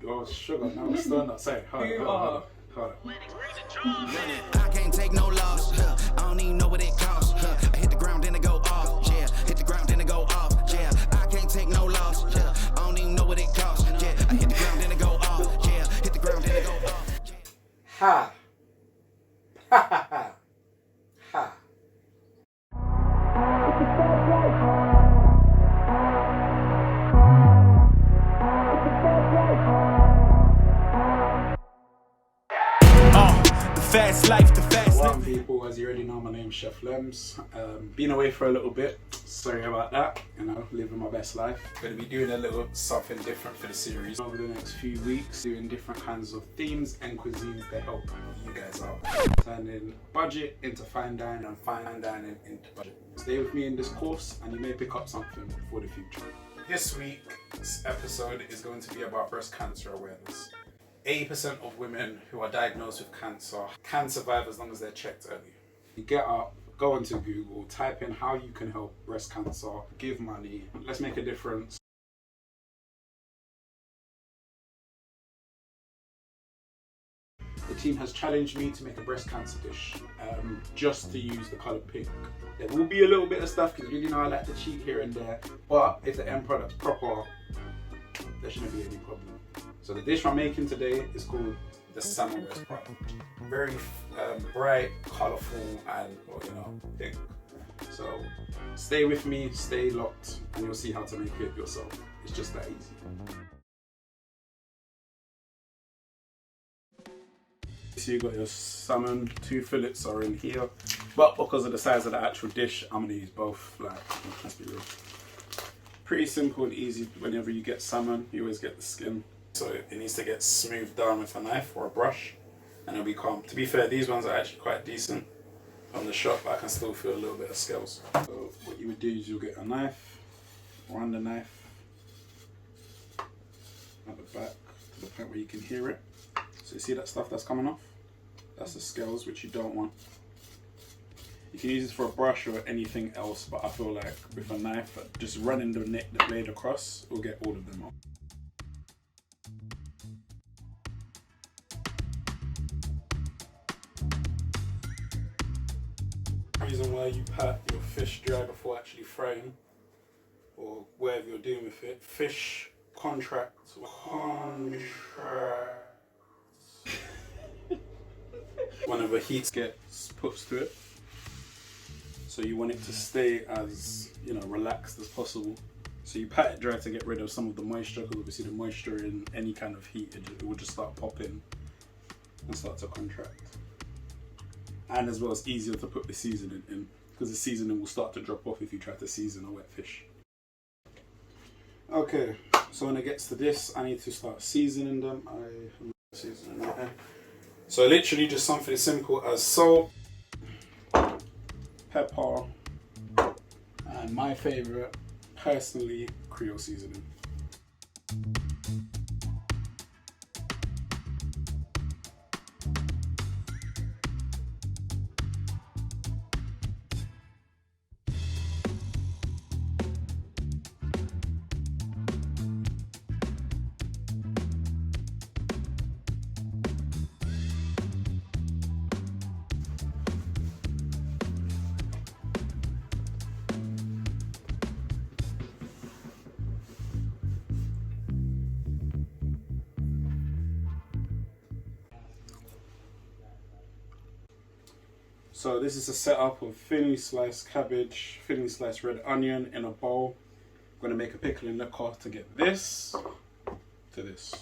Oh, sugar, now we're still not saying. Hold on. I can't take no loss. I don't even know what it costs. I hit the ground, then it go off. Yeah, hit the ground, then it go off. Yeah, I can't take no loss. Yeah, I don't even know what it costs. Yeah, I hit the ground, then it go off. Yeah, hit the ground, then it go off. Ha! Ha ha ha! Ha! Fast life, the fast life. People, as you already know, my name's Chef Lems. Been away for a little bit. Sorry about that. You know, living my best life. Gonna be doing a little something different for the series over the next few weeks, doing different kinds of themes and cuisines to help you guys out. Turning budget into fine dining and fine dining into budget. Stay with me in this course, and you may pick up something for the future. This week's episode is going to be about breast cancer awareness. 80% of women who are diagnosed with cancer can survive as long as they're checked early. You get up, go onto Google, type in how you can help breast cancer, give money, let's make a difference. The team has challenged me to make a breast cancer dish, just to use the colour pink. There will be a little bit of stuff, because you know I like to cheat here and there, but if the end product's proper, there shouldn't be any problem. So the dish I'm making today is called the Salmon with Prada. Very bright, colourful, and pink. So stay with me, stay locked, and you'll see how to make it yourself. It's just that easy. So you got your salmon, 2 fillets are in here, but because of the size of the actual dish, I'm gonna use both. Like, let's be real. Pretty simple and easy. Whenever you get salmon, you always get the skin. So it needs to get smoothed down with a knife or a brush, and it'll be calm. To be fair, these ones are actually quite decent on the shop, but I can still feel a little bit of scales. So what you would do is you'll get a knife, run the knife at the back to the point where you can hear it. So you see that stuff that's coming off? That's the scales, which you don't want. You can use this for a brush or anything else, but I feel like with a knife, just running the blade across will get all of them off. The reason why you pat your fish dry before actually frying, or whatever you're doing with it, fish contracts. Whenever heat gets put to it, so you want it to stay as relaxed as possible. So you pat it dry to get rid of some of the moisture, because obviously the moisture in any kind of heat, it will just start popping and start to contract. And as well, it's easier to put the seasoning in, because the seasoning will start to drop off if you try to season a wet fish. Okay, so when it gets to this, I need to start seasoning them. I'm seasoning right here. So literally just something as simple as salt, pepper, and my favorite, personally, Creole seasoning. So this is a setup of thinly sliced cabbage, thinly sliced red onion in a bowl. I'm going to make a pickling liquor to get this to this.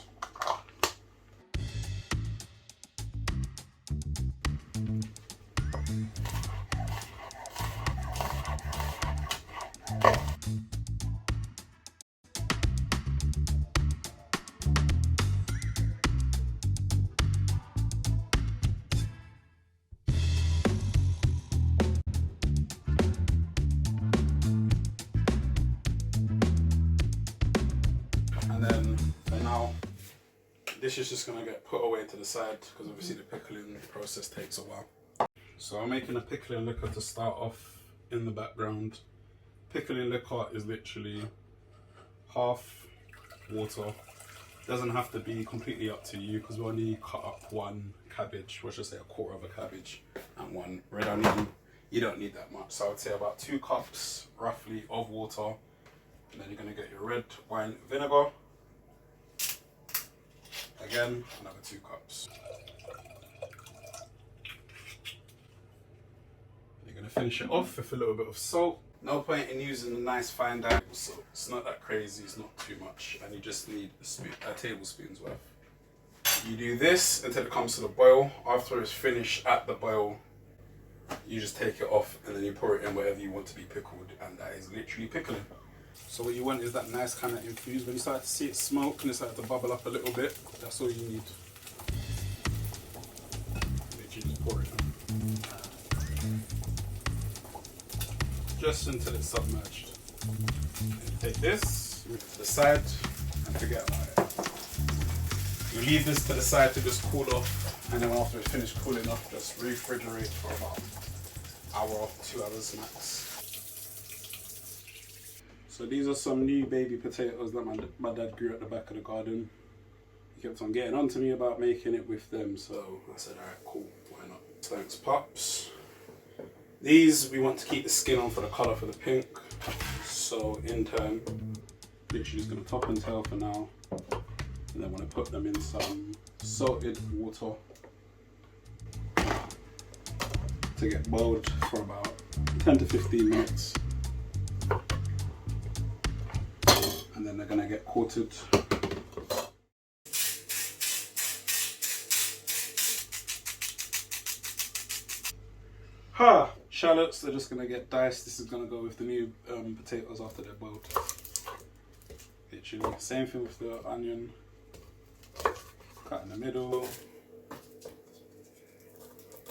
And then for now, this is just going to get put away to the side, because obviously the pickling process takes a while. So I'm making a pickling liquor to start off in the background. Pickling liquor is literally half water, Doesn't have to be completely up to you because we only cut up one cabbage, or should I say a quarter of a cabbage, and one red onion. You don't need that much, so I would say about 2 cups roughly of water, and then you're going to get your red wine vinegar. Again, another 2 cups. You're going to finish it off with a little bit of salt. No point in using a nice fine table salt. It's not that crazy, it's not too much, and you just need a tablespoon's worth. You do this until it comes to the boil. After it's finished at the boil, you just take it off and then you pour it in wherever you want to be pickled, and that is literally pickling. So what you want is that nice kind of infused. When you start to see it smoke and it starts to bubble up a little bit, that's all you need. Literally just pour it in. Just until it's submerged. And you take this, move it to the side, and forget about it. You leave this to the side to just cool off, and then after it's finished cooling off, just refrigerate for about an hour, 2 hours max. So these are some new baby potatoes that my dad grew at the back of the garden. He kept on getting on to me about making it with them, so I said, alright, cool, why not? Thanks, pups. These, we want to keep the skin on for the colour for the pink. So in turn, literally just going to top and tail for now. And then want to put them in some salted water to get boiled for about 10 to 15 minutes. And then they're going to get coated. Shallots, they're just going to get diced. This is going to go with the new potatoes after they're boiled. Literally, same thing with the onion. Cut in the middle.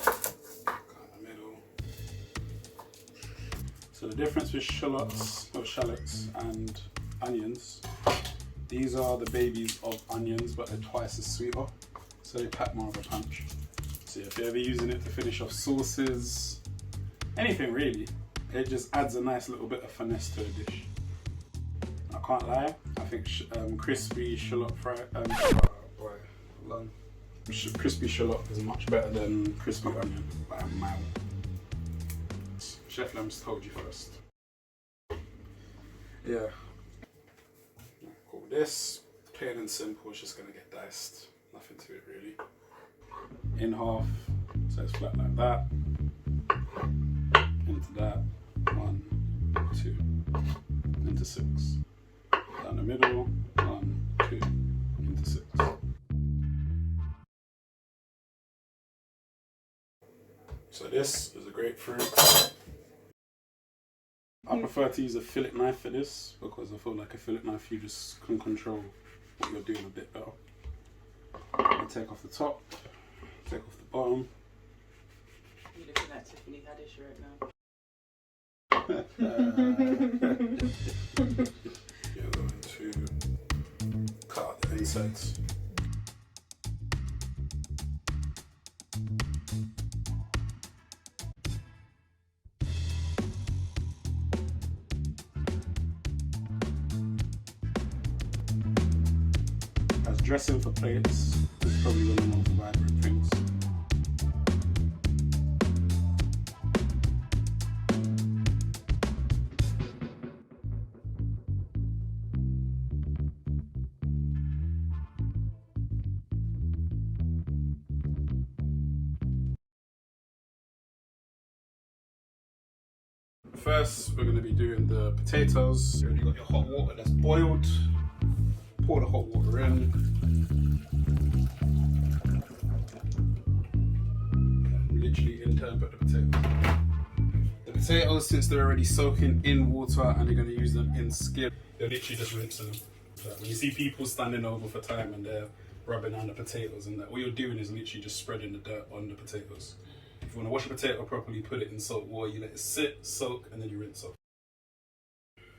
Cut in the middle. So the difference with shallots and onions, these are the babies of onions, but they're twice as sweeter, so they pack more of a punch. So if you're ever using it to finish off sauces, anything really, it just adds a nice little bit of finesse to a dish. I can't lie, I think crispy shallot crispy shallot is much better than crispy onion by a mile. Chef Lems told you first. Yeah. Cool. This, plain and simple, is just gonna get diced. Nothing to it really. In half, so it's flat like that. Into that. 1, 2, into 6. Down the middle. 1, 2, into 6. So this is a grapefruit. I prefer to use a fillet knife for this because I feel like a fillet knife you just can control what you're doing a bit better. I take off the top, take off the bottom. You're looking at Tiffany Haddish right now. You're going to cut out the insides. As dressing for plates, it's probably one of the most vibrant things. First, we're going to be doing the potatoes. You already got your hot water that's boiled. Pour the hot water in. Literally in turn put the potatoes. The potatoes, since they're already soaking in water and you're going to use them in skin, they're literally just rinsing them. Like when you see people standing over for time and they're rubbing on the potatoes and that, all you're doing is literally just spreading the dirt on the potatoes. If you want to wash a potato properly, put it in salt water, you let it sit, soak, and then you rinse off.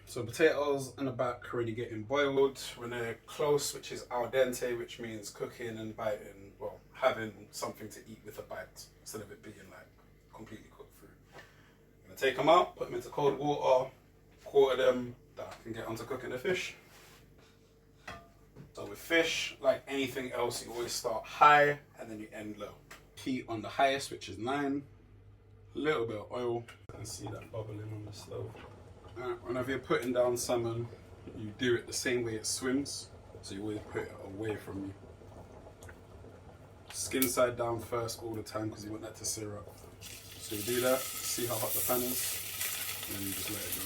So potatoes in the back already getting boiled. When they're close, which is al dente, which means cooking and biting, well, having something to eat with a bite instead of it being like completely cooked through. I'm gonna take them out, put them into cold water, quarter them, that I can get onto cooking the fish. So with fish, like anything else, you always start high and then you end low. Heat on the highest, which is 9. A little bit of oil. You can see that bubbling on the stove. Whenever you're putting down salmon, you do it the same way it swims. So you always put it away from you. Skin side down first all the time because you want that to sear up. So you do that, see how hot the pan is, and then you just let it go.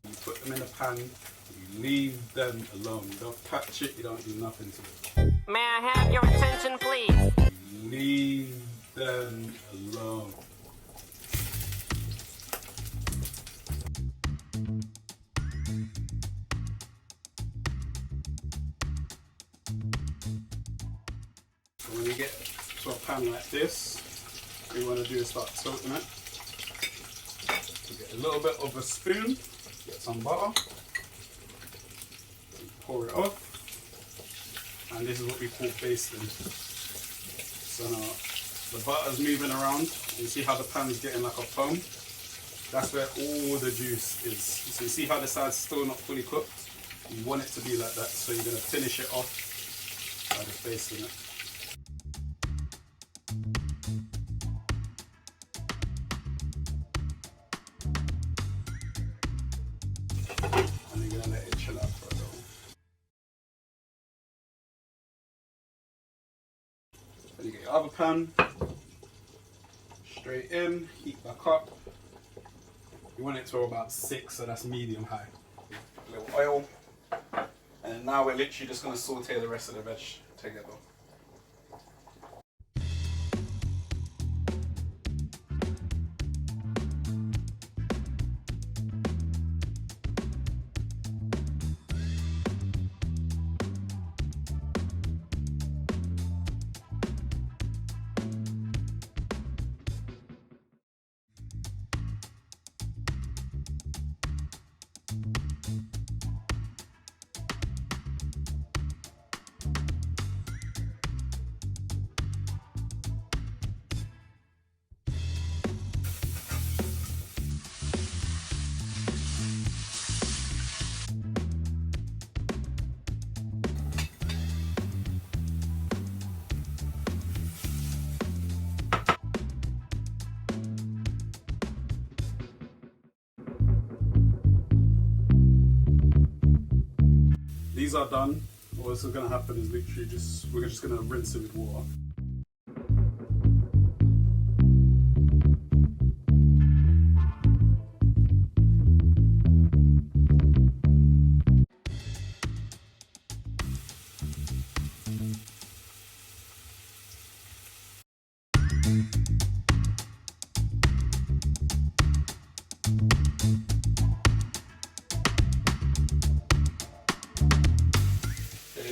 You put them in a pan, you leave them alone. You don't touch it, you don't do nothing to it. May I have your attention, please? You leave them alone. So when you get to a pan like this, what you want to do is start tilting it. So get a little bit of a spoon, get some butter, pour it off, and this is what we call basting. So now the butter's moving around, you see how the pan is getting like a foam? That's where all the juice is. So you see how the side's still not fully cooked? You want it to be like that, so you're going to finish it off by just basting it. And you're going to let it chill out for a little. Then you get your other pan, straight in, heat back up. You want it to about 6, so that's medium high. A little oil. And now we're literally just going to saute the rest of the veg together. These are done. What's going to happen is literally we're just going to rinse it with water.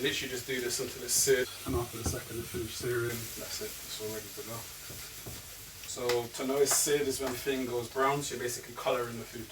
Literally just do this until it's seared, and after the second it finishes searing, that's it, it's all ready to go. So to know it's seared is when the thing goes brown, so you're basically colouring the food.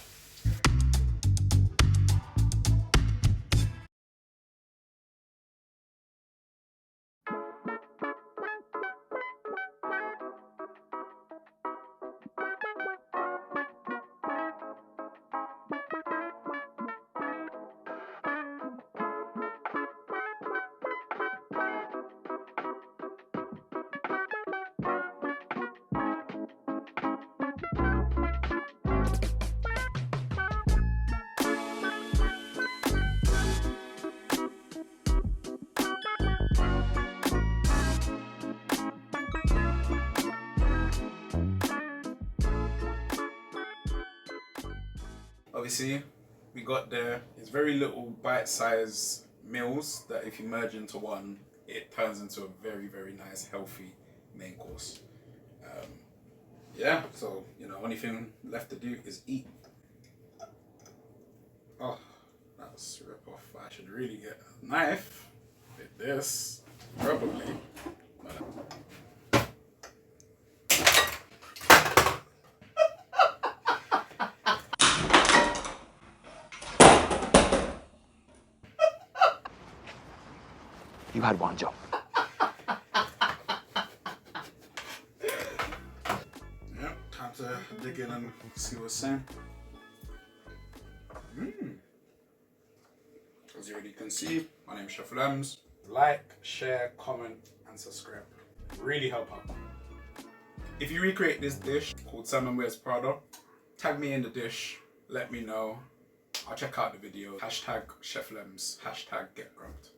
Obviously, we got there. It's very little bite-sized meals that if you merge into one, it turns into a very, very nice, healthy main course. Yeah, so, only thing left to do is eat. Oh, that's rip off. I should really get a knife with this, probably. You had one job. Yep, time to dig in and see what's saying. you already can see, my name is Chef Lems. Like, share, comment, and subscribe. Really help out. If you recreate this dish called Salmon wears Prada, tag me in the dish, let me know. I'll check out the video. Hashtag Chef Lems, hashtag get grabbed.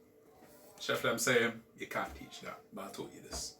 Chef Lems saying, you can't teach that, but I taught you this.